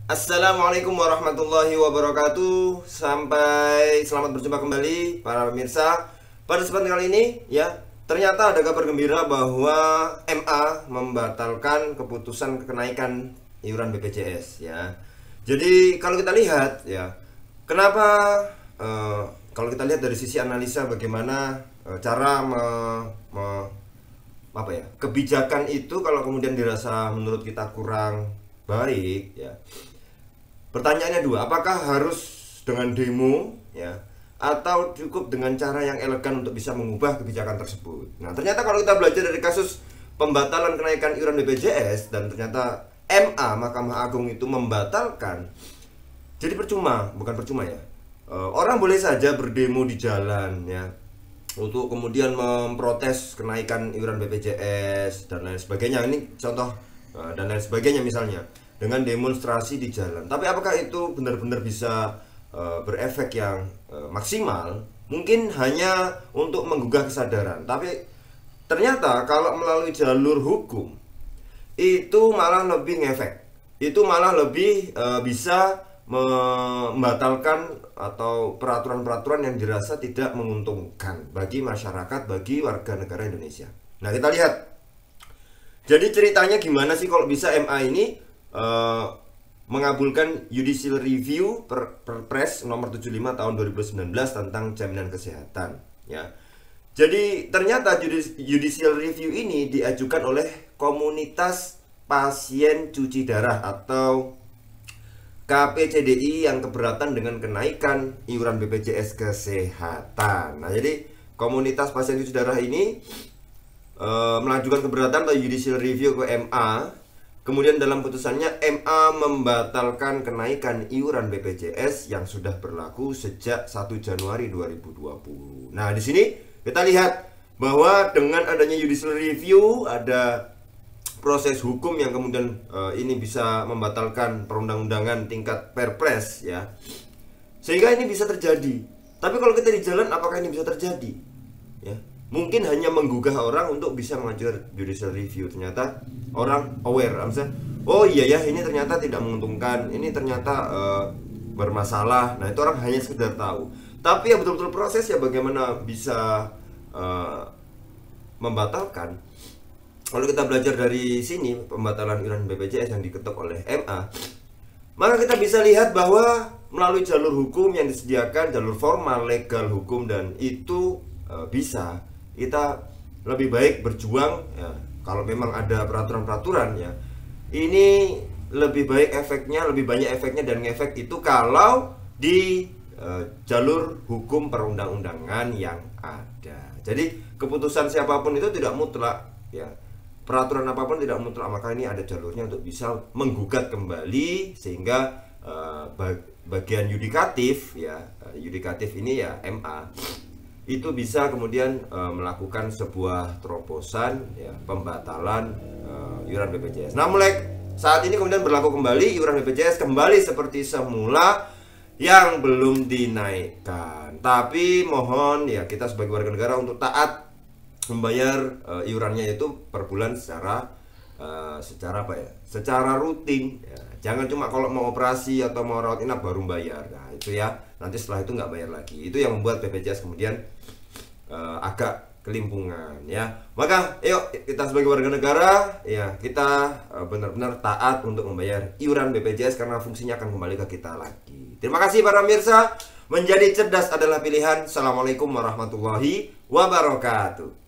Assalamualaikum warahmatullahi wabarakatuh. Selamat berjumpa kembali para pemirsa. Pada kesempatan kali ini ya, ternyata ada kabar gembira bahwa MA membatalkan keputusan kenaikan iuran BPJS ya. Jadi kalau kita lihat ya, kenapa kalau kita lihat dari sisi analisa bagaimana cara kebijakan itu kalau kemudian dirasa menurut kita kurang baik ya. Pertanyaannya dua, apakah harus dengan demo ya, atau cukup dengan cara yang elegan untuk bisa mengubah kebijakan tersebut. Nah, ternyata kalau kita belajar dari kasus pembatalan kenaikan iuran BPJS dan ternyata MA Mahkamah Agung itu membatalkan. Jadi bukan percuma ya. Orang boleh saja berdemo di jalan ya, untuk kemudian memprotes kenaikan iuran BPJS dan lain sebagainya. Ini contoh dan lain sebagainya misalnya, dengan demonstrasi di jalan. Tapi apakah itu benar-benar bisa berefek yang maksimal? Mungkin hanya untuk menggugah kesadaran. Tapi ternyata kalau melalui jalur hukum itu malah lebih ngefek. Itu malah lebih bisa membatalkan atau peraturan-peraturan yang dirasa tidak menguntungkan bagi masyarakat, bagi warga negara Indonesia. Nah, kita lihat. Jadi ceritanya gimana sih kalau bisa MA ini mengabulkan judicial review Perpres nomor 75 tahun 2019 tentang jaminan kesehatan ya. Jadi ternyata judicial review ini diajukan oleh komunitas pasien cuci darah atau KPCDI yang keberatan dengan kenaikan iuran BPJS kesehatan. Nah, jadi komunitas pasien cuci darah ini mengajukan keberatan atau judicial review ke MA. Kemudian dalam putusannya MA membatalkan kenaikan iuran BPJS yang sudah berlaku sejak 1 Januari 2020. Nah, di sini kita lihat bahwa dengan adanya judicial review ada proses hukum yang kemudian ini bisa membatalkan perundang-undangan tingkat Perpres ya. Sehingga ini bisa terjadi. Tapi kalau kita di jalan, apakah ini bisa terjadi? Ya. Mungkin hanya menggugah orang untuk bisa mengajukan judicial review. Ternyata orang aware, misalnya, oh iya ya, ini ternyata tidak menguntungkan, ini ternyata bermasalah. Nah, itu orang hanya sekedar tahu. Tapi ya betul-betul proses ya, bagaimana bisa membatalkan. Kalau kita belajar dari sini pembatalan iuran BPJS yang diketok oleh MA, maka kita bisa lihat bahwa melalui jalur hukum yang disediakan, jalur formal, legal, hukum, dan itu bisa kita lebih baik berjuang ya. Kalau memang ada peraturan-peraturan ya, ini lebih baik efeknya, lebih banyak efeknya dan ngefek itu kalau di jalur hukum perundang-undangan yang ada. Jadi keputusan siapapun itu tidak mutlak ya. Peraturan apapun tidak mutlak, maka ini ada jalurnya untuk bisa menggugat kembali sehingga bagian yudikatif ya, yudikatif ini ya MA itu bisa kemudian melakukan sebuah terobosan ya, pembatalan iuran BPJS. Nah, mulai saat ini kemudian berlaku kembali iuran BPJS kembali seperti semula yang belum dinaikkan. Tapi mohon ya, kita sebagai warga negara untuk taat membayar iurannya itu per bulan secara secara rutin ya. Jangan cuma kalau mau operasi atau mau rawat inap baru bayar. Nah, itu ya, nanti setelah itu nggak bayar lagi. Itu yang membuat BPJS kemudian agak kelimpungan ya. Maka yuk kita sebagai warga negara ya, kita benar-benar taat untuk membayar iuran BPJS karena fungsinya akan kembali ke kita lagi. Terima kasih para pemirsa. Menjadi cerdas adalah pilihan. Assalamualaikum warahmatullahi wabarakatuh.